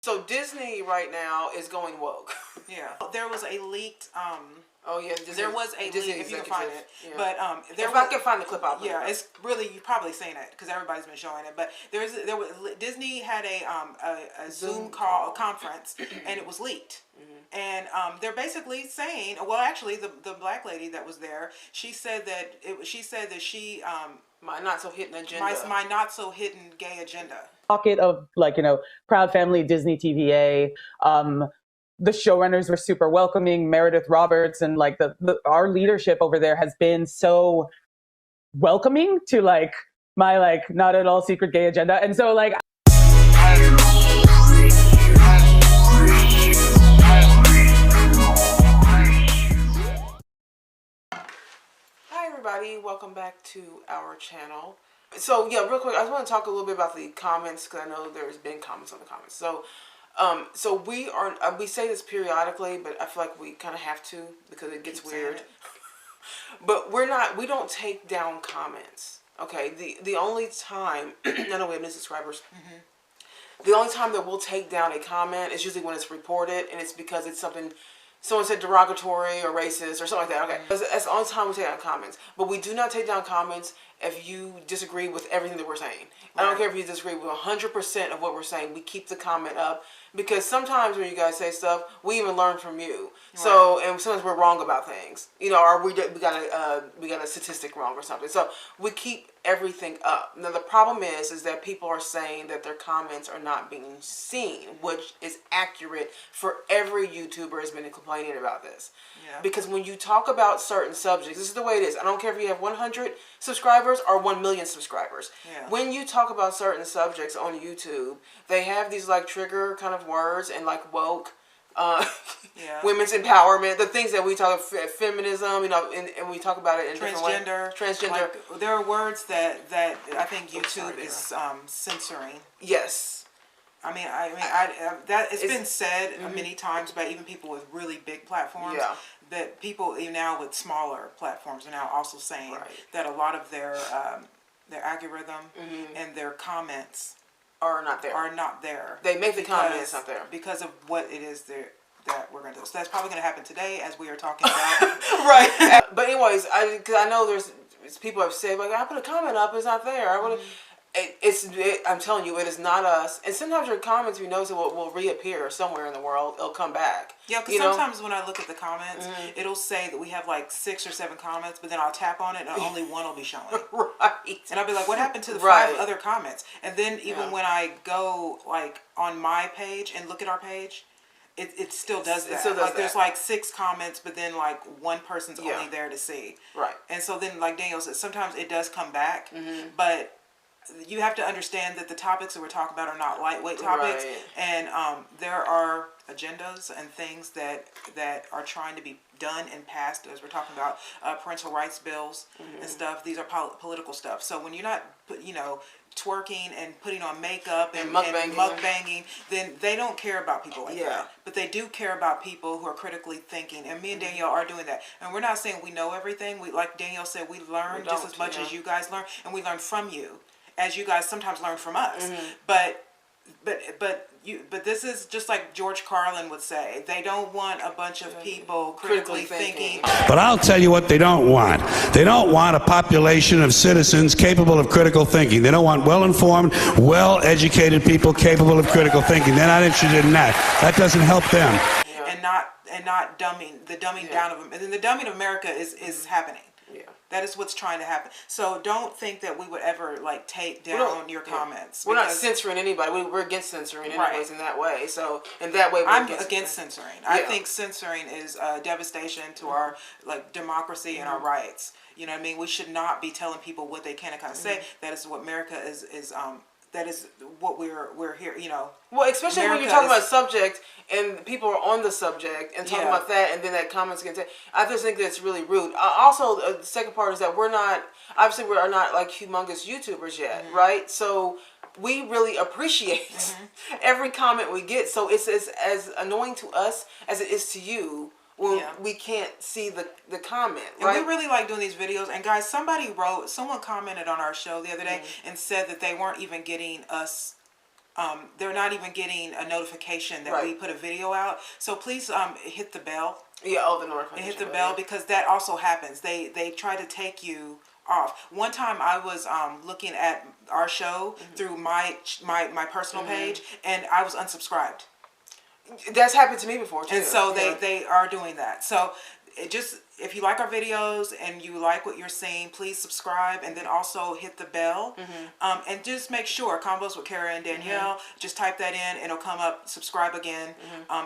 So Disney right now is going woke. Yeah, there was a leaked. Oh yeah, Disney, there was a Disney leak, if you can find it. Yeah. But if I can find the clip, I'll put yeah, it up. it's really, you've probably seen it because everybody's been showing it. But there was Disney had a Zoom call, a conference, and it was leaked. And they're basically saying, well, actually, the black lady that was there, she said that she my not so hidden agenda, my not so hidden gay agenda. Pocket of proud family Disney TVA. The showrunners were super welcoming. Meredith Roberts and our leadership over there has been so welcoming to my not at all secret gay agenda. And so Hi everybody, welcome back to our channel. So yeah, real quick, I just want to talk a little bit about the comments because I know there's been comments on the comments. So so we say this periodically, but I feel like we kind of have to because it gets weird. But we don't take down comments. Okay, the only time I know we have new subscribers. The only time that we'll take down a comment is usually when it's reported, and it's because it's something someone said derogatory or racist or something like that. Okay, that's the only time we take down comments. But we do not take down comments if you disagree with everything that we're saying. I don't care if you disagree with 100% of what we're saying. We keep the comment up because sometimes when you guys say stuff, we even learn from you. So, and sometimes we're wrong about things, you know, or we got a statistic wrong or something. So we keep everything up. Now the problem is that people are saying that their comments are not being seen, which is accurate for every YouTuber has been complaining about this. Yeah. Because when you talk about certain subjects, this is the way it is. I don't care if you have 100 subscribers or 1 million subscribers. Yeah. When you talk about certain subjects on YouTube, they have these like trigger kind of words and like woke, women's empowerment, the things that we talk about, feminism, you know, and we talk about it in transgender. Like, there are words that I think YouTube is censoring. Yes. I mean, that it's been said many times by even people with really big platforms. Yeah. That people even now with smaller platforms are now also saying that a lot of their algorithm and their comments are not there. They make the comments not there because of what it is that we're going to do. So that's probably going to happen today as we are talking about. Right. But anyways, because I know there's people have said like I put a comment up, it's not there. I'm telling you, it is not us. And sometimes your comments, you notice, will reappear somewhere in the world. It'll come back. Yeah, because sometimes when I look at the comments, it'll say that we have like 6 or 7 comments, but then I'll tap on it and only one will be showing. Right. And I'll be like, what happened to the 5 other comments? And then even when I go like on my page and look at our page, it still does that. Like there's like 6 comments, but then like one person's only there to see. Right. And so then like Danielle said, sometimes it does come back, but you have to understand that the topics that we're talking about are not lightweight topics, and there are agendas and things that are trying to be done and passed, as we're talking about parental rights bills and stuff. These are political stuff. So when you're not, twerking and putting on makeup and mukbanging, then they don't care about people like that. But they do care about people who are critically thinking. And me and Danielle are doing that. And we're not saying we know everything. We, like Danielle said, we learn just as much as you guys learn, and we learn from you, as you guys sometimes learn from us. But this is just like George Carlin would say. They don't want a bunch of people critically thinking. But I'll tell you what they don't want. They don't want a population of citizens capable of critical thinking. They don't want well-informed, well-educated people capable of critical thinking. They're not interested in that. That doesn't help them. And not dumbing down of them. And then the dumbing of America is happening. Yeah. That is what's trying to happen. So don't think that we would ever like take down your comments. We're not censoring anybody. We're against censoring anyways in that way. So in that way, I'm against censoring. I think censoring is devastation to our like democracy and our rights. You know what I mean? We should not be telling people what they can and can't say. That is what America is that is what we're here, Well, especially when you're talking about a subject and people are on the subject and talking about that, and then that comments get. I just think that's really rude. Also, the second part is that we're not like humongous YouTubers yet, right? So we really appreciate every comment we get. So it's as annoying to us as it is to you. Well, we can't see the comment, right? And we really like doing these videos. And guys, someone commented on our show the other day and said that they weren't even getting us they're not even getting a notification that we put a video out. So please hit the bell. Yeah, the notification. And hit the bell, because that also happens. They try to take you off. One time I was looking at our show through my personal page, and I was unsubscribed. That's happened to me before too. And so they are doing that. So if you like our videos and you like what you're seeing, please subscribe, and then also hit the bell. And just make sure Convos with Kara and Danielle. Just type that in, it'll come up. Subscribe again.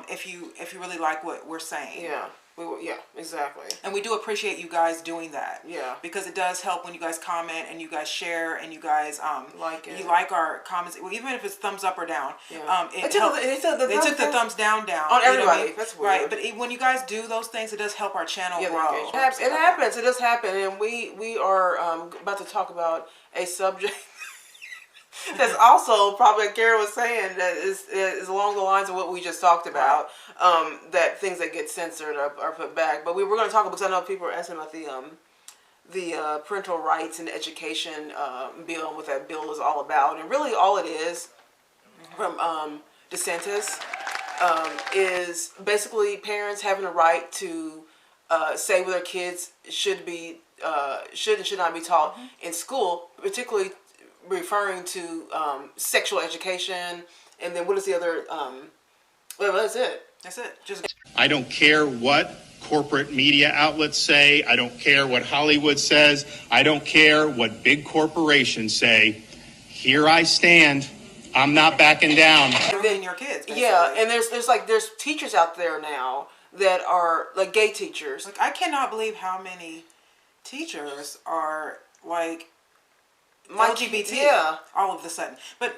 If you really like what we're saying. Yeah. Yeah, exactly. And we do appreciate you guys doing that. Yeah. Because it does help when you guys comment and you guys share and you guys like it. You like our comments. Well, even if it's thumbs up or down. Yeah. They took the thumbs down on everybody. You know what I mean? That's weird. Right. But when you guys do those things, it does help our channel grow. It happens. It does happen. And we are about to talk about a subject that's also probably, like Kara was saying, that is along the lines of what we just talked about. That things that get censored are put back. But we were going to talk about, because I know people are asking about the parental rights and education bill, and what that bill is all about. And really all it is from DeSantis is basically parents having a right to say what their kids should and should not be taught in school, particularly referring to sexual education. And then what is the other well, that's it. I don't care what corporate media outlets say. I don't care what Hollywood says. I don't care what big corporations say. Here I stand. I'm not backing down. And then your kids, basically. Yeah, and there's teachers out there now that are like gay teachers. Like, I cannot believe how many teachers are like LGBT all of a sudden. But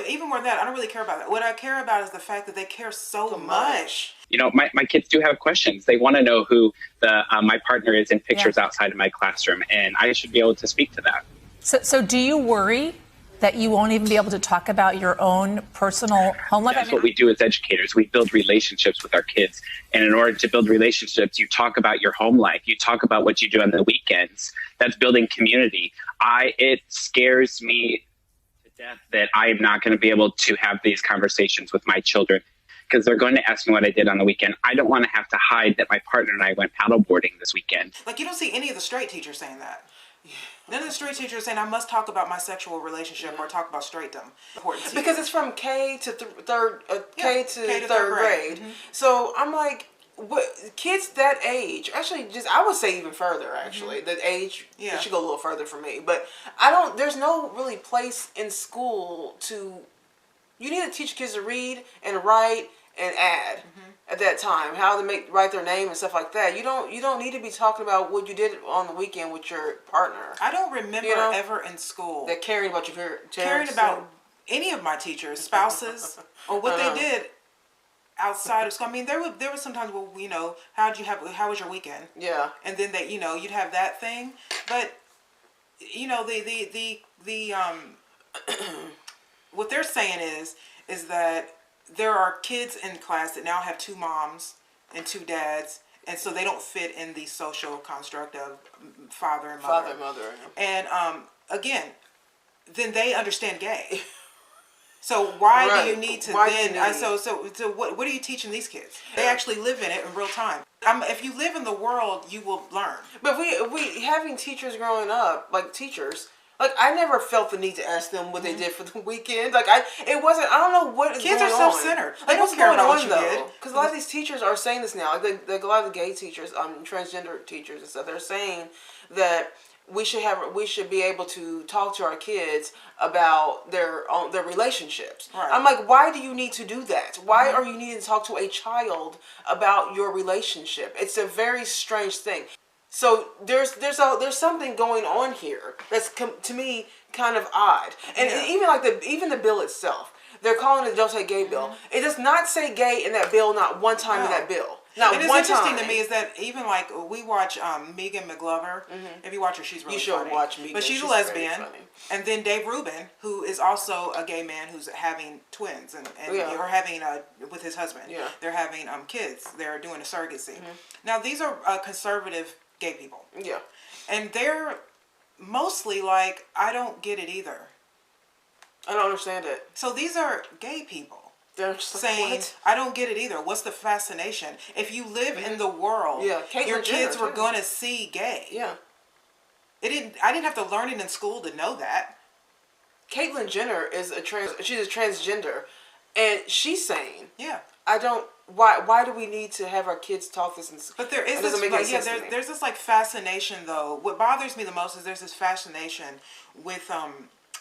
even more than that, I don't really care about that. What I care about is the fact that they care so much. You know, my kids do have questions. They want to know who my partner is in pictures outside of my classroom, and I should be able to speak to that. So do you worry that you won't even be able to talk about your own personal home life? That's what we do as educators. We build relationships with our kids. And in order to build relationships, you talk about your home life. You talk about what you do on the weekends. That's building community. It scares me to death that I am not going to be able to have these conversations with my children, because they're going to ask me what I did on the weekend. I don't want to have to hide that my partner and I went paddleboarding this weekend. Like, you don't see any of the straight teachers saying that. None of the straight teachers saying I must talk about my sexual relationship or talk about straightdom. Because it's from K to third grade. So I'm like, what, kids that age, actually, I would say even further, actually, that age, it should go a little further for me. But there's no really place in school you need to teach kids to read and write and add at that time, how to write their name and stuff like that. You don't need to be talking about what you did on the weekend with your partner. I don't remember ever in school that caring about your parents, caring about any of my teachers, spouses, or what they did outside of school. I mean, there was sometimes, well, how was your weekend? Yeah. And then you'd have that thing, but what they're saying is that there are kids in class that now have two moms and two dads, and so they don't fit in the social construct of father and mother. And again, then they understand gay. So why do you need to so what are you teaching these kids? They actually live in it in real time. If you live in the world, you will learn. But we having teachers growing up, like teachers. Like, I never felt the need to ask them what they did for the weekend. Like, I don't know what is kids going are self-centered. Like, what's going on, though? Because a lot of these teachers are saying this now. Like, a lot of the gay teachers, transgender teachers and stuff, they're saying that we should be able to talk to our kids about their relationships. Right. I'm like, why do you need to do that? Why are you needing to talk to a child about your relationship? It's a very strange thing. So there's something going on here that's to me kind of odd, and even the bill itself, they're calling it the "Don't Say Gay" bill. It does not say gay in that bill, not one time in that bill. Not one time. It's interesting to me is that even like we watch Megan McGlover. If you watch her, she's really funny. You should watch Megan. But she's a lesbian. And then Dave Rubin, who is also a gay man who's having twins and or having with his husband. Yeah. They're having kids. They're doing a surrogacy. Now these are conservative gay people. Yeah. And they're mostly like, I don't get it either. I don't understand it. So these are gay people. They're just saying, what? I don't get it either. What's the fascination? If you live in the world, your kids were going to see gay. Yeah. I didn't have to learn it in school to know that. Caitlyn Jenner is she's a transgender, and she's saying, yeah, I don't. Why do we need to have our kids taught this? But there is this, there's this like fascination though. What bothers me the most is there's this fascination with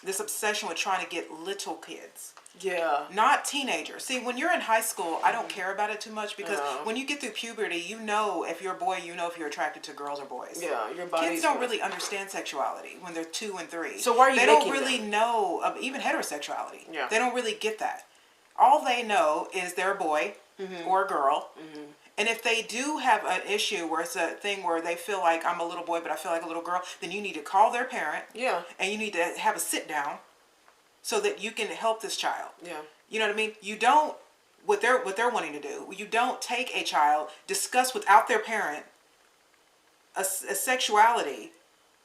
this obsession with trying to get little kids. Yeah. Not teenagers. See, when you're in high school, I don't care about it too much because when you get through puberty, you know if you're a boy, you know if you're attracted to girls or boys. Yeah, your body. Kids don't really understand sexuality when they're 2 and 3. So why are you They don't really know of even heterosexuality. Yeah. They don't really get that. All they know is they're a boy or a girl. And if they do have an issue where it's a thing where they feel like I'm a little boy but I feel like a little girl, then you need to call their parent. Yeah. And you need to have a sit down so that you can help this child. Yeah. You know what I mean? You don't what they're wanting to do. You don't take a child, discuss without their parent a sexuality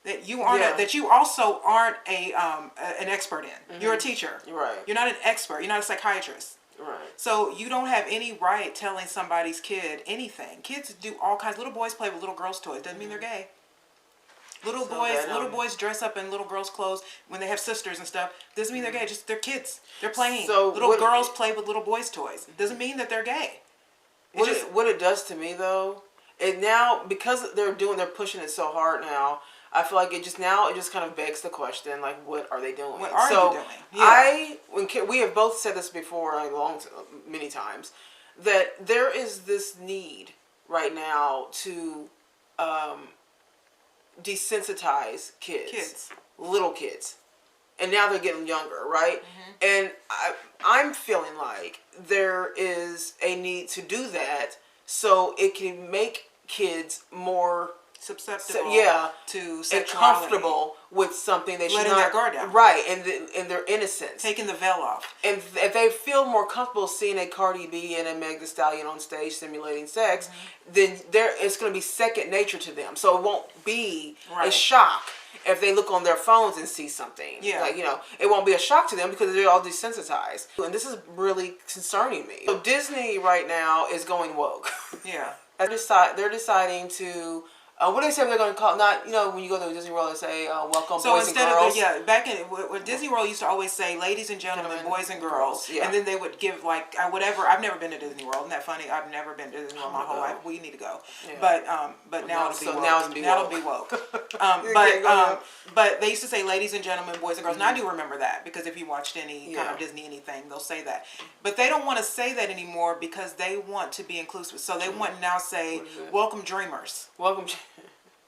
that you aren't that you also aren't an expert in. You're a teacher. Right. You're not an expert. You're not a psychiatrist. Right. So you don't have any right telling somebody's kid anything. Kids do all kinds. Little boys play with little girls' toys. Doesn't mean they're gay. Little boys dress up in little girls' clothes when they have sisters and stuff. Doesn't mean they're gay. Just they're kids. They're playing. So little girls play with little boys' toys. Doesn't mean that they're gay. What it does to me though, it now because they're pushing it so hard now. I feel like it just kind of begs the question, like, what are they doing? What are you doing? Yeah. We have both said this before, many times, that there is this need right now to desensitize kids, little kids, and now they're getting younger, right? And I'm feeling like there is a need to do that so it can make kids more susceptible to sexuality. And comfortable with something they should letting their guard down, right, and their innocence, taking the veil off, and if they feel more comfortable seeing a Cardi B and a Meg Thee Stallion on stage simulating sex, then it's going to be second nature to them, so it won't be a shock if they look on their phones and see something. Like, it won't be a shock to them because they're all desensitized, and this is really concerning me. So Disney right now is going woke. They're deciding to. What do they say they're going to call? Not when you go to Disney World, they say welcome so boys and girls. Back in Disney World used to always say ladies and gentlemen, boys and girls, and then they would give like whatever. I've never been to Disney World. Isn't that funny? I've never been to Disney World my whole life. We need to go, but now it'll be woke. But they used to say ladies and gentlemen, boys and girls, and I do remember that because if you watched any kind of Disney anything, they'll say that. But they don't want to say that anymore because they want to be inclusive. So they want to now say welcome dreamers. Welcome.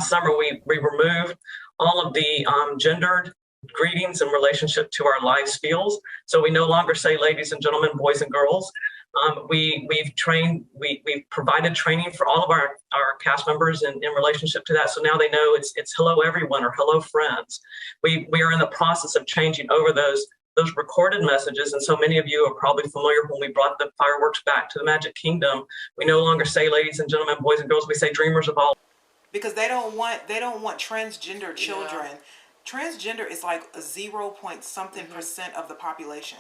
Summer, we removed all of the gendered greetings in relationship to our life skills. So we no longer say ladies and gentlemen, boys and girls. We've provided training for all of our cast members in relationship to that. So now they know it's hello everyone or hello friends. We are in the process of changing over those recorded messages, and so many of you are probably familiar when we brought the fireworks back to the Magic Kingdom. We no longer say ladies and gentlemen, boys and girls. We say dreamers of all. Because they don't want transgender children. Transgender is like a 0.something% of the population.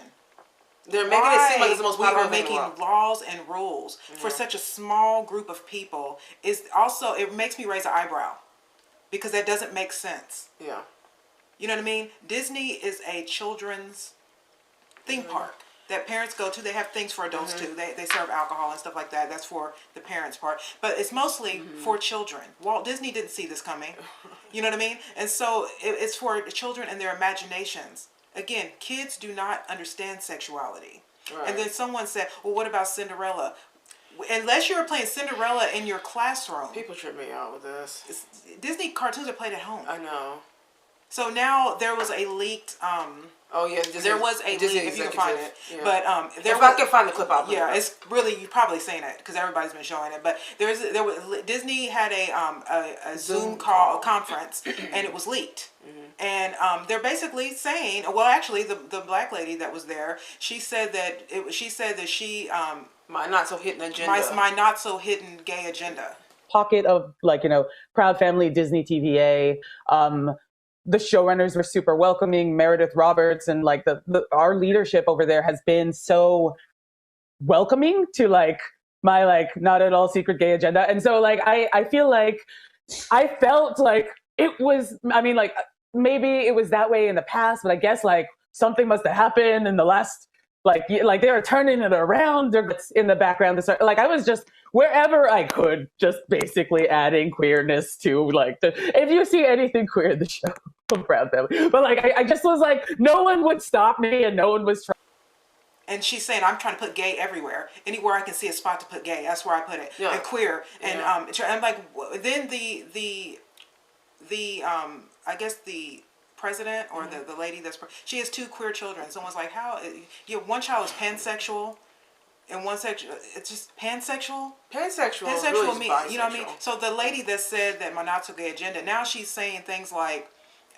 They're making it seem like it's the most popular thing. We are making laws and rules for such a small group of people. Is also, it makes me raise an eyebrow because that doesn't make sense. Yeah. You know what I mean? Disney is a children's theme park that parents go to. They have things for adults too. They serve alcohol and stuff like that. That's for the parents' part. But it's mostly for children. Walt Disney didn't see this coming. You know what I mean? And so it's for children and their imaginations. Again, kids do not understand sexuality. Right. And then someone said, well, what about Cinderella? Unless you're playing Cinderella in your classroom. People trip me out with this. Disney cartoons are played at home. I know. So now there was a leaked... there was a leak, if you can find it. Yeah. But if I can find the clip out. Yeah, it's really, you've probably seen it because everybody's been showing it. But Disney had a Zoom call conference and it was leaked. And they're basically saying, well, actually, the black lady that was there, she said that she my not so hidden agenda, my not so hidden gay agenda. Pocket of Proud Family, Disney TVA. the showrunners were super welcoming. Meredith Roberts and like our leadership over there has been so welcoming to like my like not at all secret gay agenda. And so like I feel like I felt like it was, I mean, like maybe it was that way in the past, but I guess like something must have happened in the last like they were turning it around in the background to start, like I was just wherever I could just basically adding queerness to like if you see anything queer in the show, I'm proud family. But like I just was like, no one would stop me and no one was trying. And she's saying, I'm trying to put gay everywhere. Anywhere I can see a spot to put gay, that's where I put it. Yeah. And queer. And I'm like, then the I guess the president or the lady she has 2 queer children. Someone's like, how? One child is pansexual. And one sexual, it's just pansexual. Pansexual really means, you know what I mean? So the lady that said that my not so gay agenda, now she's saying things like,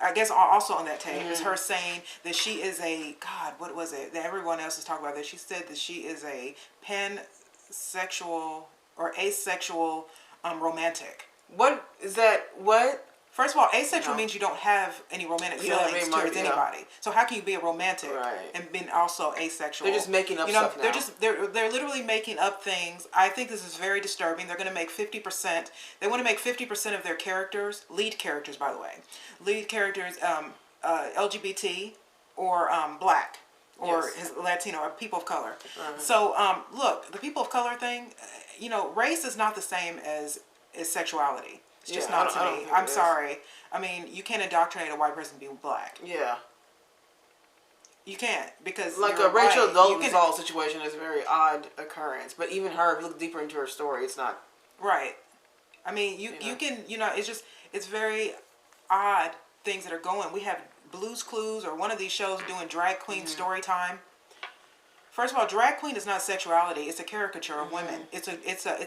I guess also on that tape is her saying that she is a, God, what was it? That everyone else is talking about that. She said that she is a pansexual or asexual romantic. What is that? What? First of all, asexual means you don't have any romantic feelings towards anybody. So how can you be a romantic and be also asexual? They're just making up stuff now. They're literally making up things. I think this is very disturbing. They're going to make 50%. They want to make 50% of their characters, lead characters, by the way, lead characters, LGBT or black or Latino or people of color. So look, the people of color thing, race is not the same as sexuality. It's just not to me. I'm sorry. I mean, you can't indoctrinate a white person to be black. Yeah. You can't, because like a Rachel Dolezal situation is a very odd occurrence. But even her, if you look deeper into her story, it's not right. I mean, you can it's very odd things that are going. We have Blue's Clues or one of these shows doing drag queen story time. First of all, drag queen is not sexuality; it's a caricature of women. It's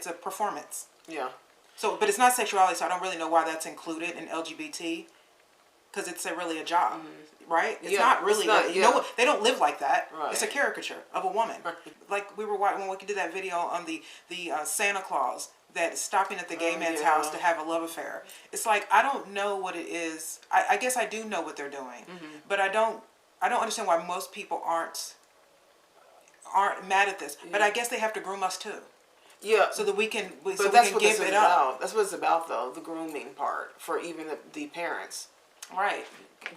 a performance. Yeah. So, but it's not sexuality, so I don't really know why that's included in LGBT, because it's really a job, right? It's not really. They don't live like that. Right. It's a caricature of a woman. Right. Like we were when we did that video on the Santa Claus that is stopping at the gay man's house to have a love affair. It's like I don't know what it is. I guess I do know what they're doing, but I don't understand why most people aren't mad at this. But I guess they have to groom us too. Yeah, so that we can, give it up. That's what it's about, though, the grooming part for even the parents, right?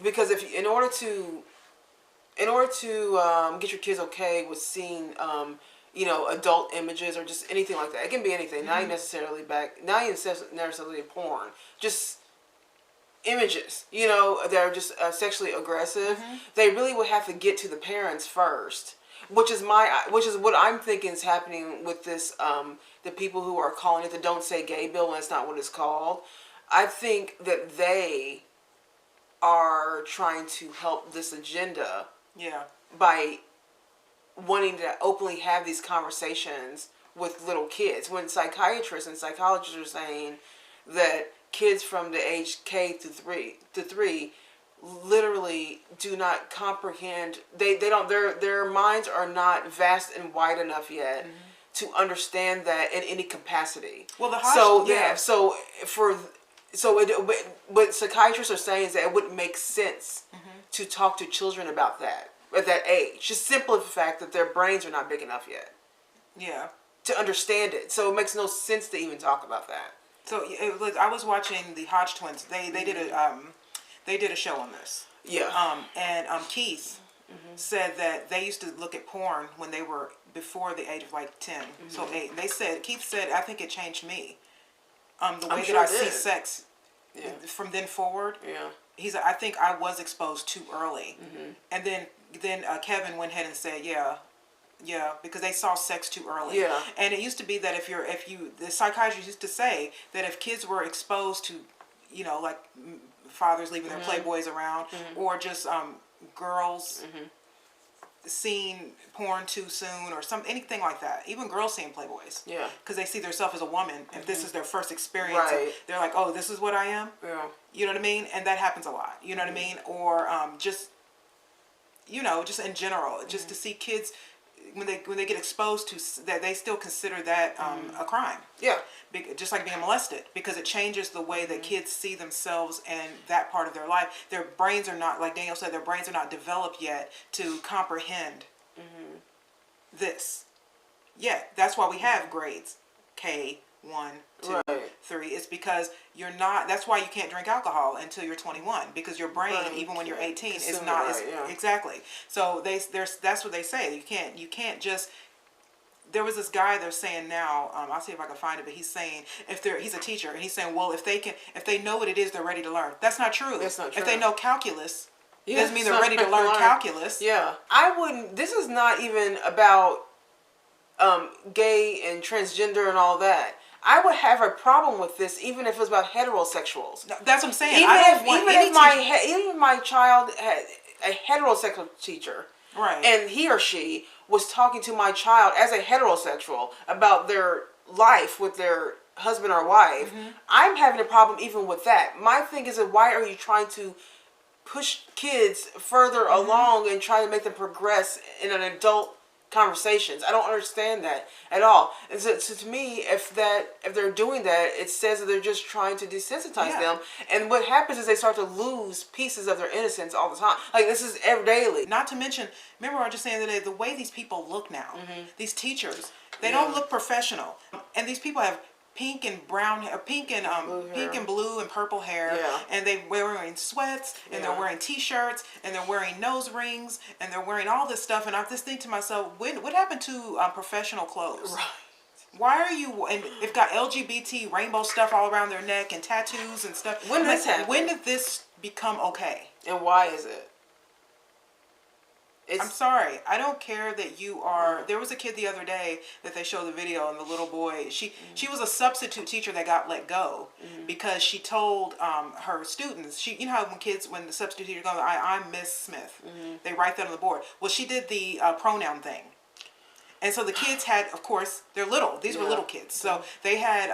Because in order to get your kids okay with seeing, adult images or just anything like that, it can be anything. Not even necessarily porn, just images, that are just sexually aggressive. They really would have to get to the parents first. Which is what I'm thinking is happening with this, the people who are calling it the Don't Say Gay bill when it's not what it's called. I think that they are trying to help this agenda by wanting to openly have these conversations with little kids. When psychiatrists and psychologists are saying that kids from the age K to 3 literally do not comprehend, their minds are not vast and wide enough yet to understand that in any capacity. Well, what psychiatrists are saying is that it wouldn't make sense to talk to children about that at that age. Just simply the fact that their brains are not big enough yet. Yeah. To understand it. So it makes no sense to even talk about that. So I was watching the Hodge twins. They did a show on this. Yeah. And Keith said that they used to look at porn when they were before the age of like 10. So 8. Keith said, I think it changed me. The way that I see sex from then forward. Yeah. I think I was exposed too early. And then Kevin went ahead and said, yeah, because they saw sex too early. Yeah. And it used to be that the psychiatrist used to say that if kids were exposed to, like fathers leaving their Playboys around, or just girls seeing porn too soon, or anything like that. Even girls seeing Playboys. Yeah. Because they see themselves as a woman. If this is their first experience, right. They're like, oh, this is what I am. Yeah. You know what I mean? And that happens a lot. You know what I mean? Or just in general, just to see kids when they get exposed to that, they still consider that a crime. Yeah. Just like being molested, because it changes the way that kids see themselves and that part of their life. Their brains are not, like Danielle said, their brains are not developed yet to comprehend this. Yeah, that's why we have grades K, 1, 2, 3. It's because you're not, that's why you can't drink alcohol until you're 21, because your brain, even when you're 18, is not, exactly. So that's what they say. You can't just, there was this guy they're saying now, I'll see if I can find it, but he's saying he's a teacher, and he's saying, well, if they know what it is, they're ready to learn. That's not true. That's not true. If they know calculus, doesn't mean they're ready to learn calculus. Yeah. This is not even about gay and transgender and all that. I would have a problem with this even if it was about heterosexuals. That's what I'm saying. Even if my child had a heterosexual teacher, right, and he or she was talking to my child as a heterosexual about their life with their husband or wife, I'm having a problem even with that. My thing is that why are you trying to push kids further along and try to make them progress in an adult conversations? I don't understand that at all. And so to me, if they're doing that, it says that they're just trying to desensitize them. And what happens is they start to lose pieces of their innocence all the time. Like, this is daily. Not to mention, remember I was just saying that the way these people look now, these teachers, they don't look professional. And these people have pink and brown hair, pink and blue and purple hair, and they're wearing sweats, and they're wearing t-shirts, and they're wearing nose rings, and they're wearing all this stuff. And I'm just thinking to myself, what happened to professional clothes? Right. Why are you? And they've got LGBT rainbow stuff all around their neck and tattoos and stuff. When did this happen? When did this become okay? And why is it? I'm sorry. I don't care that you are. There was a kid the other day that they showed the video, and the little boy, she was a substitute teacher that got let go because she told her students, you know how when the substitute teacher goes, I'm Miss Smith, they write that on the board. Well, she did the pronoun thing. And so the kids had, of course, they're little. These were little kids. So they had,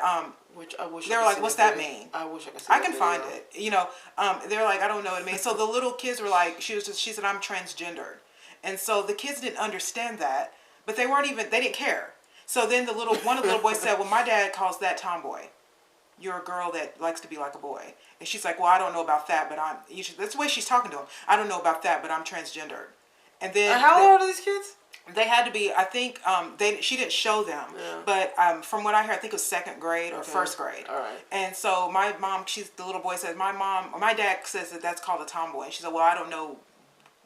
which I wish they were like, what's that mean? I wish I could see I can find it. You know, they're like, I don't know what it means. So the little kids were like, she said, I'm transgendered. And so the kids didn't understand that, but they didn't care. So then one of the little boys said, well, my dad calls that tomboy. You're a girl that likes to be like a boy. And she's like, well, I don't know about that, but that's the way she's talking to him. I don't know about that, but I'm transgendered. And then how old are these kids? They had to be, I think, she didn't show them, but from what I heard, I think it was second grade or first grade. All right. And so my mom, the little boy says, my dad says that that's called a tomboy. And she said, well, I don't know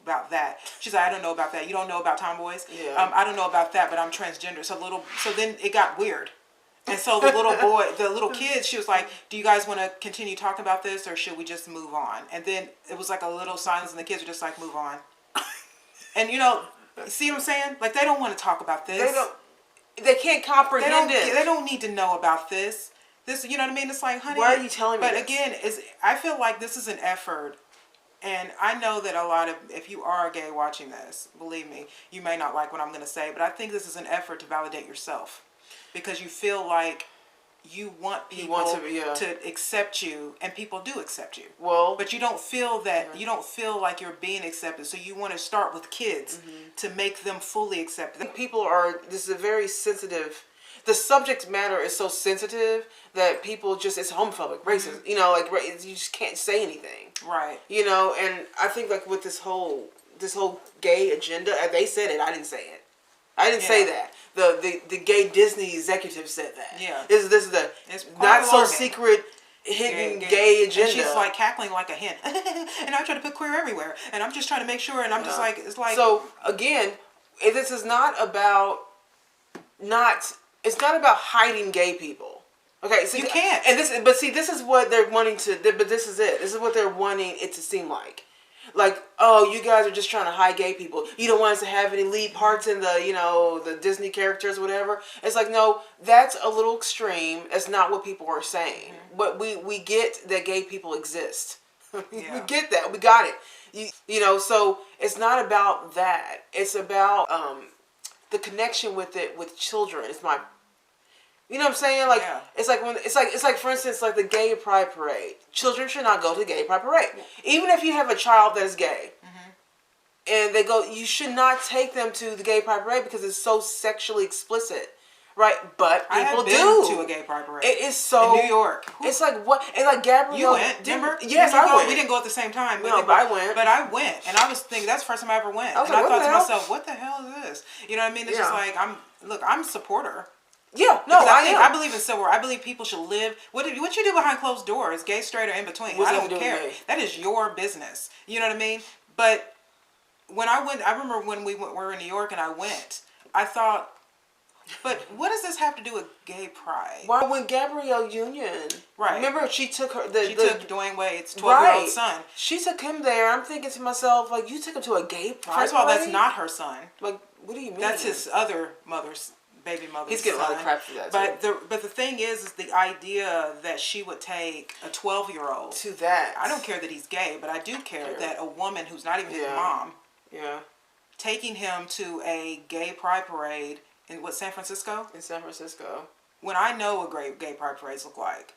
about that. She's like, I don't know about that. You don't know about tomboys? Yeah. I don't know about that, but I'm transgender. So then it got weird. And so the little kids, she was like, do you guys want to continue talking about this, or should we just move on? And then it was like a little silence, and the kids were just like, move on. And see what I'm saying? Like, they don't want to talk about this. They can't comprehend it. They don't need to know about this. You know what I mean? It's like, honey. Why are you telling me But this? Again, I feel like this is an effort. And I know that if you are gay watching this, believe me, you may not like what I'm going to say, but I think this is an effort to validate yourself, because you feel like you want people to accept you, and people do accept you. Well, but you don't feel that you don't feel like you're being accepted, so you want to start with kids to make them fully accepted. This is a very sensitive. The subject matter is so sensitive that people it's homophobic, racist. You just can't say anything. Right. And I think like with this whole gay agenda, they said it. I didn't say it. I didn't say that. The gay Disney executive said that. Yeah. This is the not so secret hidden gay agenda. And she's like cackling like a hen. And I try to put queer everywhere, and I'm just trying to make sure. And I'm just like, it's like. So again, this is not about It's not about hiding gay people. Okay, so you can't. And this is what they're wanting to. But this is it. This is what they're wanting it to seem like. Like, oh, you guys are just trying to hide gay people. You don't want us to have any lead parts in the Disney characters, or whatever. It's like, no, that's a little extreme. That's not what people are saying. But we get that gay people exist. We get that. We got it. So it's not about that. It's about the connection with children. It's my. You know what I'm saying? Like, it's like for instance, like the gay pride parade. Children should not go to the gay pride parade. Even if you have a child that is gay, and they go, you should not take them to the gay pride parade because it's so sexually explicit. Right, but people I have been to a gay pride parade. It is so in New York. It's like what? And like Gabrielle, you went, remember? Yes, I went. We didn't go at the same time. No, but I went. But I went, and I was thinking that's the first time I ever went. And I thought to myself, what the hell is this? You know what I mean? It's just like I'm a supporter. Yeah, no, I believe in civil. I believe people should live. What you do behind closed doors, gay, straight, or in between, I don't care. That is your business. You know what I mean? But when I went, I remember when we were in New York, and I went. I thought. But what does this have to do with gay pride? Why, when Gabrielle Union, right? Remember, she took took Dwayne Wade's 12-year-old son. She took him there. I'm thinking to myself, like, you took him to a gay pride. First of all, that's not her son. Like, what do you mean? That's his other baby mother's. He's getting son. a lot of crap for that. But the thing is the idea that she would take a 12-year-old to that. I don't care that he's gay, but I do care that a woman who's not even his mom, taking him to a gay pride parade. In what, San Francisco? In San Francisco. When I know what great gay pride parades look like.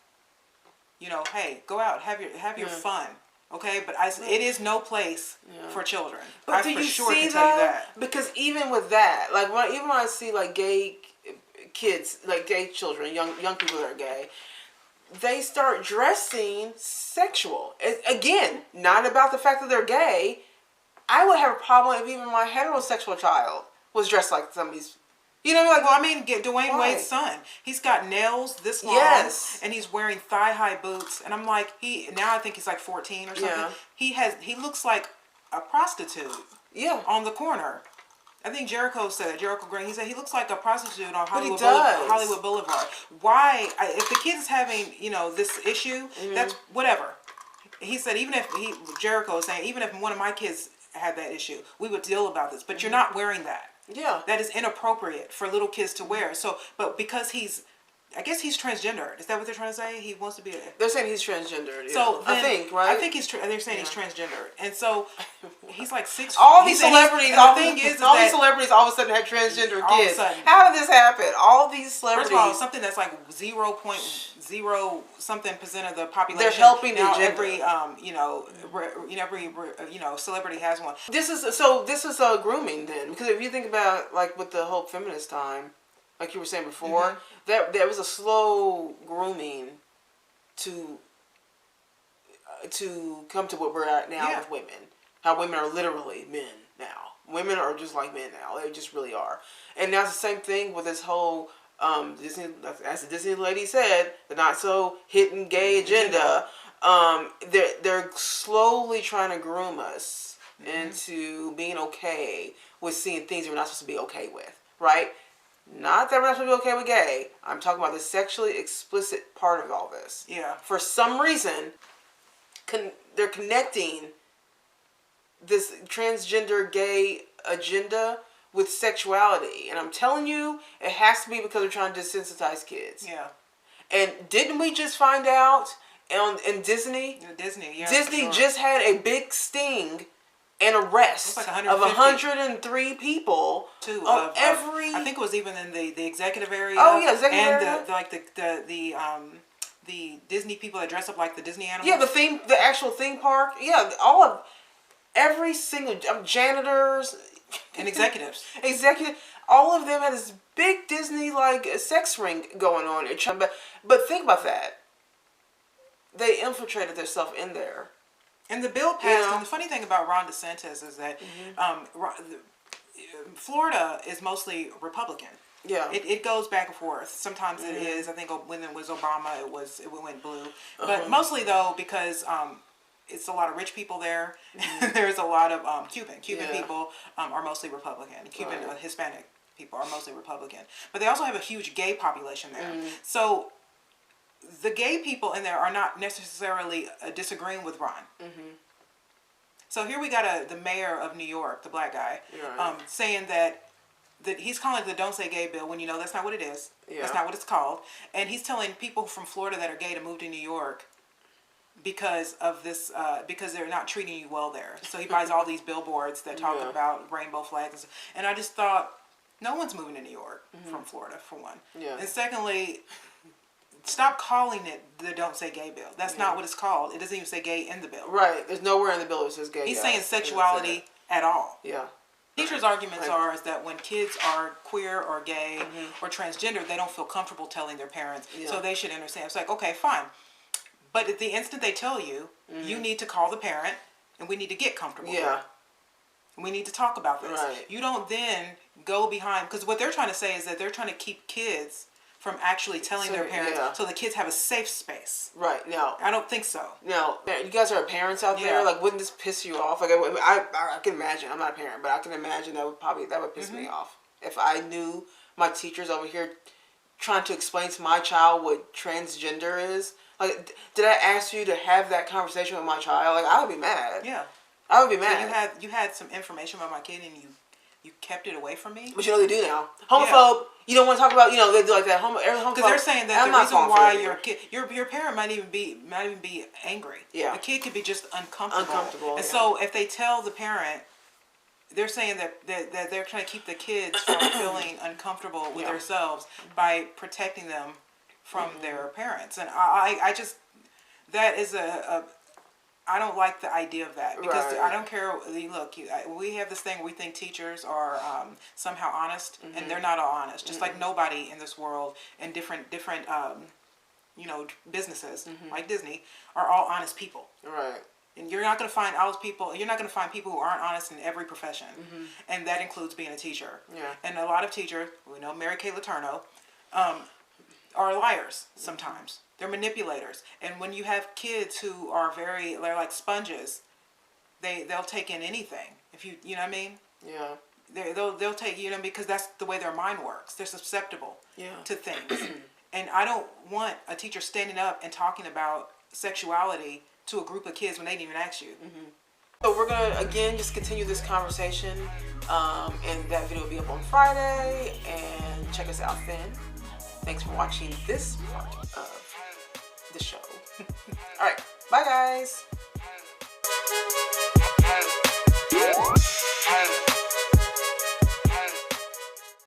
You know, hey, go out, have your fun. Okay? But it is no place for children. But do you see that? Because even with that, like even when I see like gay kids, like gay children, young people that are gay, they start dressing sexual. Again, not about the fact that they're gay. I would have a problem if even my heterosexual child was dressed like some of these. You know, like, well, I mean, get Dwayne Wade's son. He's got nails this long, and he's wearing thigh-high boots. And I'm like, now I think he's like 14 or something. Yeah. He looks like a prostitute. Yeah. On the corner. I think Jericho said it. Jericho Green. He said he looks like a prostitute on Hollywood Boulevard. Why? If the kid is having, this issue, that's whatever. He said Jericho is saying even if one of my kids had that issue, we would deal about this. But you're not wearing that. Yeah. That is inappropriate for little kids to wear. So, but because I guess he's transgendered. Is that what they're trying to say? He wants to be They're saying he's transgendered. Yeah. So then, I think, right? I think they're saying he's transgendered. And so he's like 6. All these celebrities, all these celebrities all of a sudden had transgender kids. How did this happen? All these celebrities. First of all, something that's like 0.0 something % of the population. They're helping now. the Every celebrity has one. This is grooming then, because if you think about like with the whole feminist time, like you were saying before, that there was a slow grooming to come to what we're at now with women. How women are literally men now. Women are just like men now. They just really are. And now it's the same thing with this whole Disney, as the Disney lady said, the not so hidden gay agenda. They're slowly trying to groom us into being okay with seeing things that we're not supposed to be okay with, right? Not that we're not supposed to be okay with gay. I'm talking about the sexually explicit part of all this. Yeah. For some reason, they're connecting this transgender gay agenda with sexuality. And I'm telling you, it has to be because they're trying to desensitize kids. Yeah. And didn't we just find out in Disney? Disney just had a big sting and arrest like of 103 people. I think it was even in the executive area. Oh yeah, executive area. And the Disney people that dress up like the Disney animals. Yeah, the actual theme park. Yeah, every single janitors and executives. All of them had this big Disney like sex ring going on. But think about that. They infiltrated themselves in there. And the bill passed. And the funny thing about Ron DeSantis is that Florida is mostly Republican. Yeah, it goes back and forth. Sometimes it is. I think when it was Obama, it went blue. But mostly though, because it's a lot of rich people there. There's a lot of Cuban people are mostly Republican. Cuban Hispanic people are mostly Republican. But they also have a huge gay population there. So the gay people in there are not necessarily disagreeing with Ron. So here we got the mayor of New York, the black guy, saying that he's calling it the Don't Say Gay bill when that's not what it is. Yeah. That's not what it's called. And he's telling people from Florida that are gay to move to New York because of this, because they're not treating you well there. So he buys all these billboards that talk about rainbow flags. And I just thought, no one's moving to New York from Florida, for one. Yeah. And secondly, stop calling it the Don't Say Gay bill. That's not what it's called. It doesn't even say gay in the bill. Right. There's nowhere in the bill that says gay. He's saying sexuality at all. Yeah. Teachers' arguments are is that when kids are queer or gay or transgender, they don't feel comfortable telling their parents, so they should understand. It's like, okay, fine. But at the instant they tell you, you need to call the parent and we need to get comfortable. Yeah. We need to talk about this. Right. You don't then go behind, because what they're trying to say is that they're trying to keep kids from actually telling their parents, so the kids have a safe space. Right. Now, I don't think so. Now, you guys are parents out there. Like, wouldn't this piss you off? Like, I can imagine. I'm not a parent, but I can imagine that would piss me off if I knew my teachers over here trying to explain to my child what transgender is. Like, did I ask you to have that conversation with my child? Like, I would be mad. Yeah. I would be mad. So you had some information about my kid and you kept it away from me? But you know they do now. Homophobe. You don't want to talk about, they do like that. Because they're saying that the reason why your parent might even be angry. Yeah. The kid could be just uncomfortable. And so if they tell the parent, they're saying that they're trying to keep the kids from feeling uncomfortable with themselves by protecting them from their parents. And I just, that is I don't like the idea of that, because I don't care. Look, we have this thing. We think teachers are somehow honest, and they're not all honest. Just like nobody in this world, and different businesses like Disney are all honest people. Right. And you're not going to find honest people. You're not going to find people who aren't honest in every profession, and that includes being a teacher. Yeah. And a lot of teachers, we know Mary Kay Letourneau, are liars sometimes. They're manipulators. And when you have kids who are they're like sponges, they'll take in anything. If you know what I mean? Yeah. They'll take, because that's the way their mind works. They're susceptible to things. And I don't want a teacher standing up and talking about sexuality to a group of kids when they didn't even ask you. So we're going to, again, just continue this conversation. And that video will be up on Friday. And check us out then. Thanks for watching this part of the show. All right. Bye, guys.